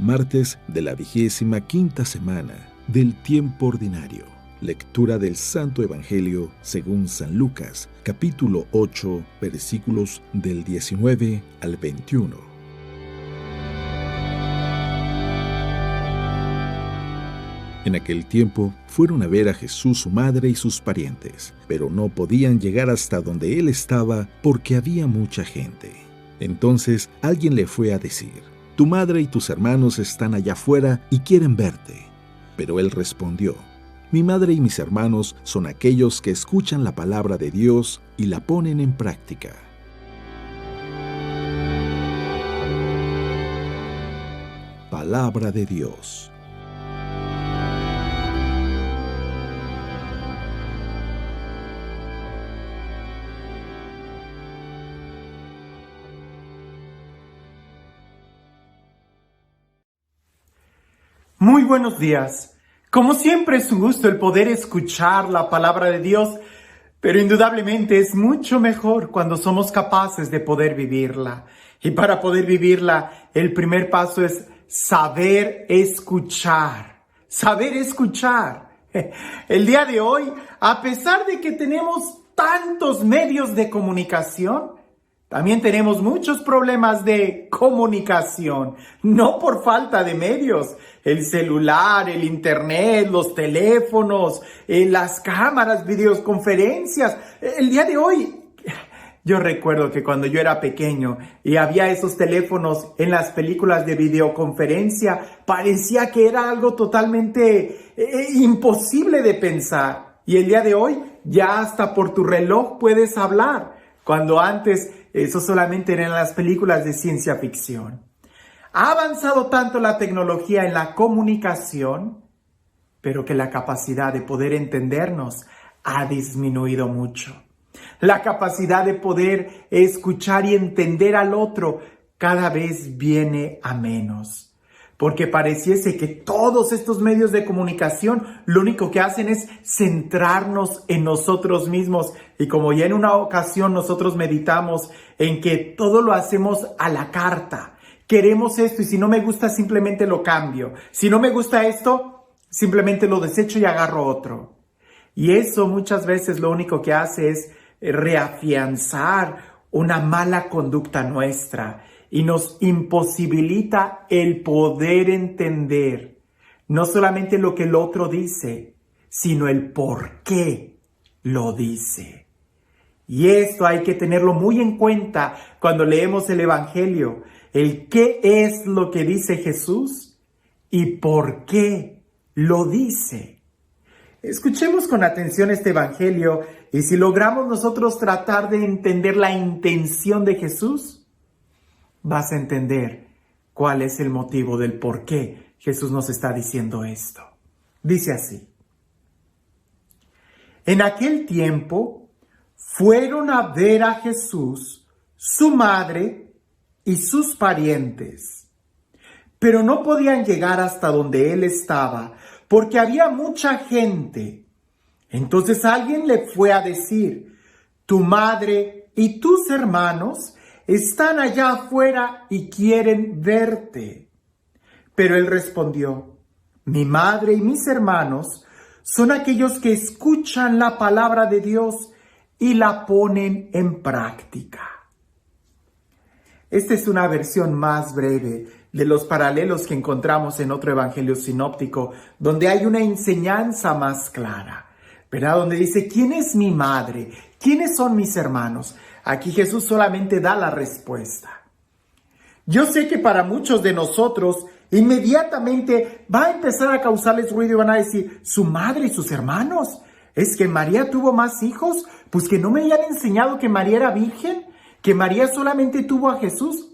Martes de la 25ª semana del tiempo ordinario. Lectura del Santo Evangelio según San Lucas, capítulo 8, versículos del 19 al 21. En aquel tiempo fueron a ver a Jesús su madre y sus parientes, pero no podían llegar hasta donde él estaba porque había mucha gente. Entonces alguien le fue a decir: «Tu madre y tus hermanos están allá afuera y quieren verte». Pero él respondió: «Mi madre y mis hermanos son aquellos que escuchan la palabra de Dios y la ponen en práctica». Palabra de Dios. Muy buenos días. Como siempre es un gusto el poder escuchar la palabra de Dios, pero indudablemente es mucho mejor cuando somos capaces de poder vivirla. Y para poder vivirla, el primer paso es saber escuchar. Saber escuchar. El día de hoy, a pesar de que tenemos tantos medios de comunicación, también tenemos muchos problemas de comunicación, no por falta de medios. El celular, el internet, los teléfonos, las cámaras, videoconferencias. El día de hoy, yo recuerdo que cuando yo era pequeño y había esos teléfonos en las películas de videoconferencia, parecía que era algo totalmente imposible de pensar. Y el día de hoy, ya hasta por tu reloj puedes hablar, cuando antes eso solamente eran las películas de ciencia ficción. Ha avanzado tanto la tecnología en la comunicación, pero que la capacidad de poder entendernos ha disminuido mucho. La capacidad de poder escuchar y entender al otro cada vez viene a menos. Porque pareciese que todos estos medios de comunicación lo único que hacen es centrarnos en nosotros mismos. Y como ya en una ocasión nosotros meditamos en que todo lo hacemos a la carta. Queremos esto y si no me gusta simplemente lo cambio. Si no me gusta esto, simplemente lo desecho y agarro otro. Y eso muchas veces lo único que hace es reafianzar una mala conducta nuestra. Y nos imposibilita el poder entender no solamente lo que el otro dice, sino el por qué lo dice. Y esto hay que tenerlo muy en cuenta cuando leemos el Evangelio. El qué es lo que dice Jesús y por qué lo dice. Escuchemos con atención este Evangelio y si logramos nosotros tratar de entender la intención de Jesús, vas a entender cuál es el motivo del por qué Jesús nos está diciendo esto. Dice así: en aquel tiempo fueron a ver a Jesús, su madre y sus parientes, pero no podían llegar hasta donde él estaba porque había mucha gente. Entonces alguien le fue a decir: tu madre y tus hermanos están allá afuera y quieren verte. Pero él respondió: mi madre y mis hermanos son aquellos que escuchan la palabra de Dios y la ponen en práctica. Esta es una versión más breve de los paralelos que encontramos en otro evangelio sinóptico, donde hay una enseñanza más clara, ¿verdad? Donde dice: ¿quién es mi madre? ¿Quiénes son mis hermanos? Aquí Jesús solamente da la respuesta. Yo sé que para muchos de nosotros inmediatamente va a empezar a causarles ruido y van a decir: ¿su madre y sus hermanos? ¿Es que María tuvo más hijos? Pues que no me habían enseñado que María era virgen, que María solamente tuvo a Jesús.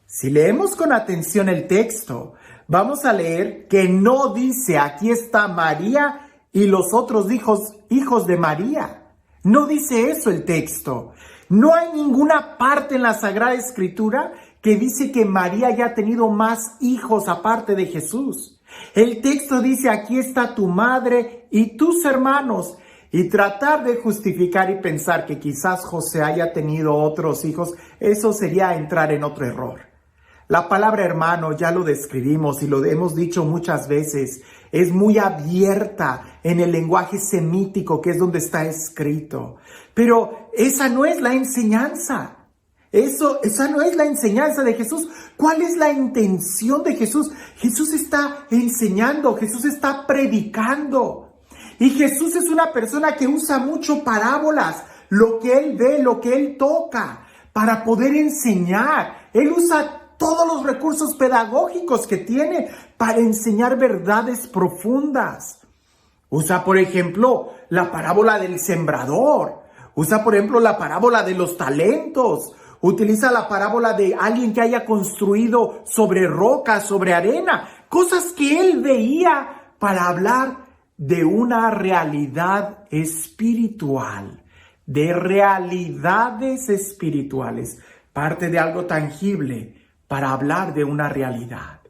Si leemos con atención el texto, vamos a leer que no dice: aquí está María y los otros hijos de María. No dice eso el texto. No hay ninguna parte en la Sagrada Escritura que dice que María haya tenido más hijos aparte de Jesús. El texto dice: aquí está tu madre y tus hermanos. Y tratar de justificar y pensar que quizás José haya tenido otros hijos, eso sería entrar en otro error. La palabra hermano, ya lo describimos y lo hemos dicho muchas veces, es muy abierta en el lenguaje semítico, que es donde está escrito. Pero esa no es la enseñanza. Esa no es la enseñanza de Jesús. ¿Cuál es la intención de Jesús? Jesús está enseñando, Jesús está predicando. Y Jesús es una persona que usa mucho parábolas, lo que Él ve, lo que Él toca, para poder enseñar. Él usa todos los recursos pedagógicos que tiene para enseñar verdades profundas. Usa, por ejemplo, la parábola del sembrador. Usa, por ejemplo, la parábola de los talentos. Utiliza la parábola de alguien que haya construido sobre roca, sobre arena. Cosas que él veía para hablar de una realidad espiritual. De realidades espirituales. Parte de algo tangible para hablar de una realidad.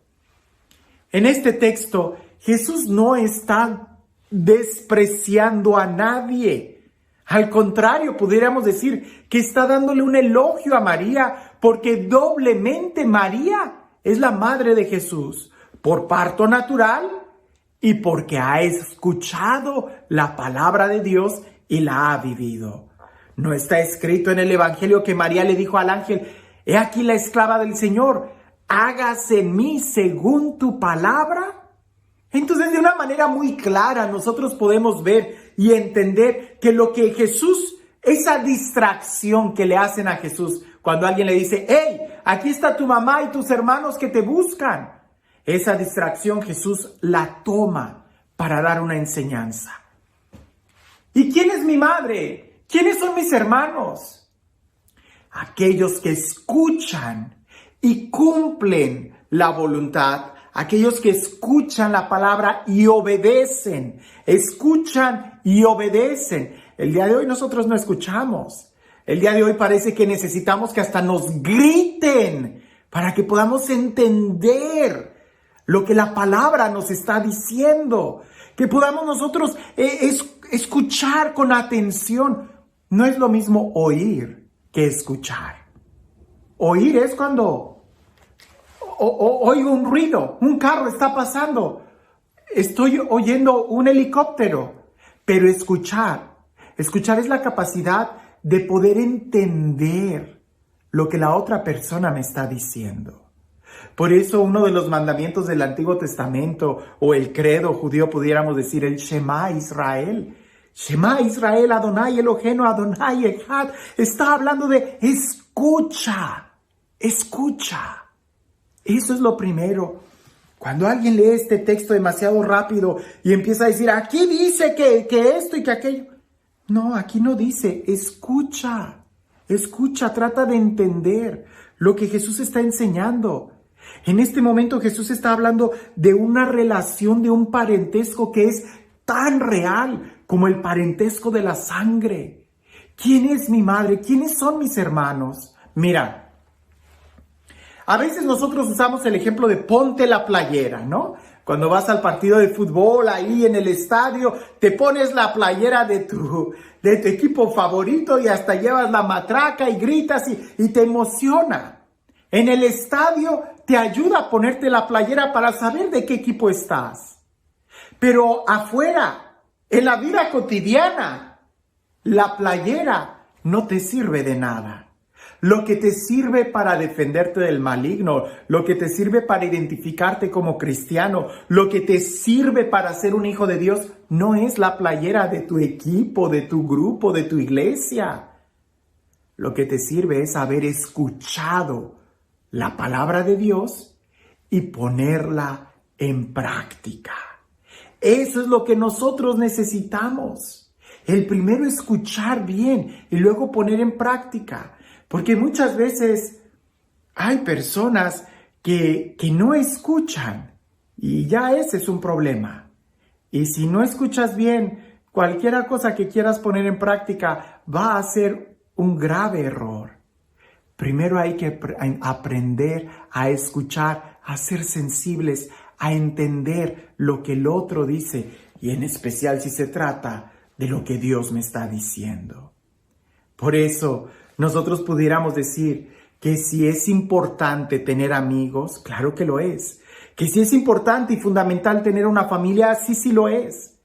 En este texto, Jesús no está despreciando a nadie. Al contrario, pudiéramos decir que está dándole un elogio a María, porque doblemente María es la madre de Jesús, por parto natural y porque ha escuchado la palabra de Dios y la ha vivido. No está escrito en el Evangelio que María le dijo al ángel: «He aquí la esclava del Señor, hágase en mí según tu palabra». Entonces, de una manera muy clara, nosotros podemos ver y entender que lo que Jesús, esa distracción que le hacen a Jesús, cuando alguien le dice: «Hey, aquí está tu mamá y tus hermanos que te buscan», esa distracción Jesús la toma para dar una enseñanza. ¿Y quién es mi madre? ¿Quiénes son mis hermanos? Aquellos que escuchan y cumplen la voluntad, aquellos que escuchan la palabra y obedecen, escuchan y obedecen. El día de hoy nosotros no escuchamos. El día de hoy parece que necesitamos que hasta nos griten para que podamos entender lo que la palabra nos está diciendo, que podamos nosotros escuchar con atención. No es lo mismo oír que escuchar. Oír es cuando oigo un ruido, un carro está pasando, estoy oyendo un helicóptero. Pero escuchar es la capacidad de poder entender lo que la otra persona me está diciendo. Por eso uno de los mandamientos del Antiguo Testamento, o el credo judío, pudiéramos decir el Shema Israel. Shema Israel, Adonai Eloheinu, Adonai Echad. Está hablando de escucha. Eso es lo primero. Cuando alguien lee este texto demasiado rápido y empieza a decir: aquí dice que esto y que aquello. No, aquí no dice. Escucha, trata de entender lo que Jesús está enseñando. En este momento Jesús está hablando de una relación, de un parentesco que es tan real como el parentesco de la sangre. ¿Quién es mi madre? ¿Quiénes son mis hermanos? Mira, a veces nosotros usamos el ejemplo de ponte la playera, ¿no? Cuando vas al partido de fútbol, ahí en el estadio, te pones la playera de tu equipo favorito y hasta llevas la matraca y gritas y te emociona. En el estadio te ayuda a ponerte la playera para saber de qué equipo estás. Pero afuera, en la vida cotidiana, la playera no te sirve de nada. Lo que te sirve para defenderte del maligno, lo que te sirve para identificarte como cristiano, lo que te sirve para ser un hijo de Dios, no es la playera de tu equipo, de tu grupo, de tu iglesia. Lo que te sirve es haber escuchado la palabra de Dios y ponerla en práctica. Eso es lo que nosotros necesitamos. El primero escuchar bien y luego poner en práctica. Porque muchas veces hay personas que no escuchan y ya ese es un problema. Y si no escuchas bien, cualquier cosa que quieras poner en práctica va a ser un grave error. Primero hay que aprender a escuchar, a ser sensibles, a entender lo que el otro dice y en especial si se trata de lo que Dios me está diciendo. Por eso nosotros pudiéramos decir que si es importante tener amigos, claro que lo es. Que si es importante y fundamental tener una familia, sí lo es.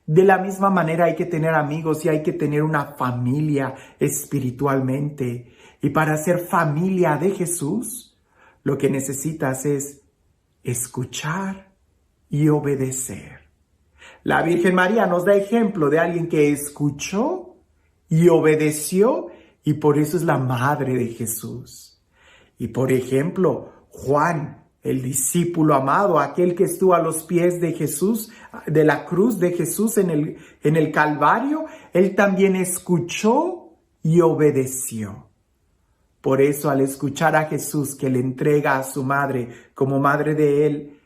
De la misma manera hay que tener amigos y hay que tener una familia espiritualmente. Y para ser familia de Jesús, lo que necesitas es escuchar y obedecer. La Virgen María nos da ejemplo de alguien que escuchó y obedeció, y por eso es la madre de Jesús. Y por ejemplo, Juan, el discípulo amado, aquel que estuvo a los pies de Jesús, de la cruz de Jesús en el Calvario, él también escuchó y obedeció. Por eso, al escuchar a Jesús que le entrega a su madre como madre de él,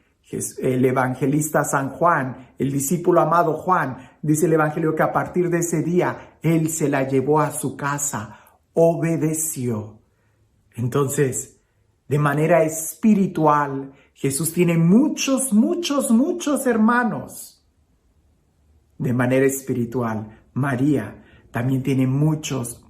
el evangelista San Juan, el discípulo amado Juan, dice el evangelio que a partir de ese día, él se la llevó a su casa, obedeció. Entonces, de manera espiritual, Jesús tiene muchos hermanos. De manera espiritual, María también tiene muchos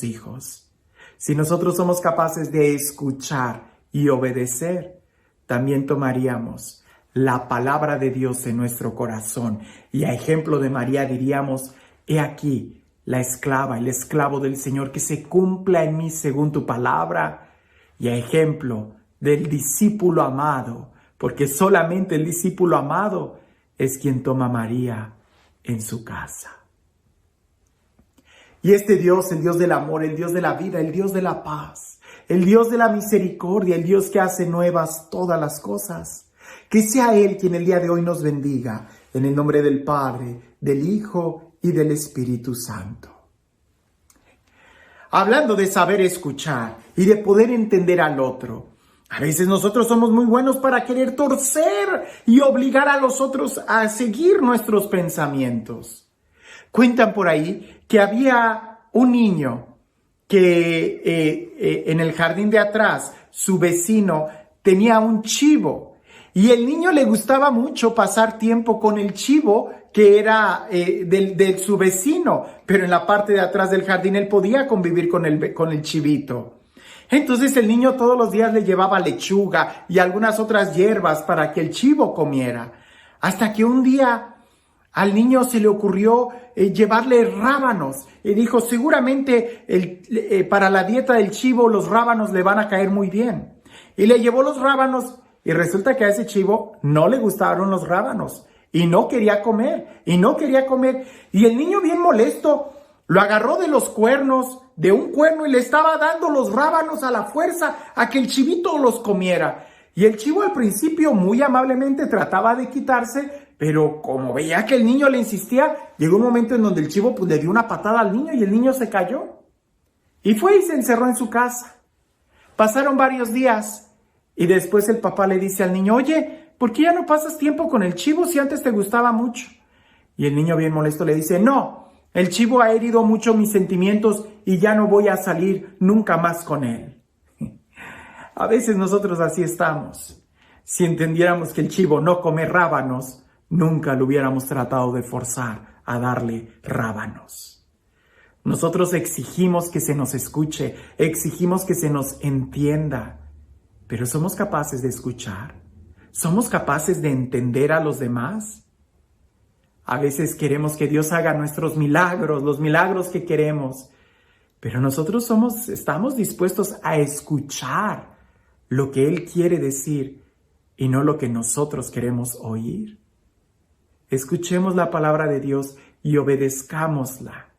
hijos. Si nosotros somos capaces de escuchar y obedecer, también tomaríamos la palabra de Dios en nuestro corazón. Y a ejemplo de María diríamos, he aquí la esclava, el esclavo del Señor, que se cumpla en mí según tu palabra. Y a ejemplo del discípulo amado, porque solamente el discípulo amado es quien toma a María en su casa. Y este Dios, el Dios del amor, el Dios de la vida, el Dios de la paz, el Dios de la misericordia, el Dios que hace nuevas todas las cosas, que sea Él quien el día de hoy nos bendiga, en el nombre del Padre, del Hijo y del Espíritu Santo. Hablando de saber escuchar y de poder entender al otro, a veces nosotros somos muy buenos para querer torcer y obligar a los otros a seguir nuestros pensamientos. Cuentan por ahí que había un niño que en el jardín de atrás, su vecino tenía un chivo y el niño le gustaba mucho pasar tiempo con el chivo que era de su vecino, pero en la parte de atrás del jardín él podía convivir con el chivito. Entonces el niño todos los días le llevaba lechuga y algunas otras hierbas para que el chivo comiera, hasta que un día al niño se le ocurrió llevarle rábanos y dijo, seguramente para la dieta del chivo los rábanos le van a caer muy bien. Y le llevó los rábanos y resulta que a ese chivo no le gustaron los rábanos y no quería comer. Y el niño bien molesto lo agarró de los cuernos, de un cuerno, y le estaba dando los rábanos a la fuerza a que el chivito los comiera. Y el chivo al principio muy amablemente trataba de quitarse, pero como veía que el niño le insistía, llegó un momento en donde el chivo le dio una patada al niño y el niño se cayó. Y fue y se encerró en su casa. Pasaron varios días y después el papá le dice al niño, oye, ¿por qué ya no pasas tiempo con el chivo si antes te gustaba mucho? Y el niño bien molesto le dice, no, el chivo ha herido mucho mis sentimientos y ya no voy a salir nunca más con él. A veces nosotros así estamos. Si entendiéramos que el chivo no come rábanos, nunca lo hubiéramos tratado de forzar a darle rábanos. Nosotros exigimos que se nos escuche, exigimos que se nos entienda, pero ¿somos capaces de escuchar? ¿Somos capaces de entender a los demás? A veces queremos que Dios haga nuestros milagros, los milagros que queremos, pero nosotros estamos dispuestos a escuchar lo que Él quiere decir y no lo que nosotros queremos oír. Escuchemos la palabra de Dios y obedezcámosla,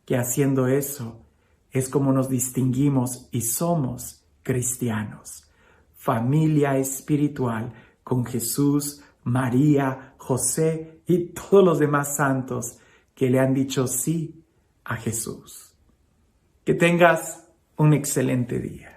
que haciendo eso es como nos distinguimos y somos cristianos. Familia espiritual con Jesús, María, José y todos los demás santos que le han dicho sí a Jesús. Que tengas un excelente día.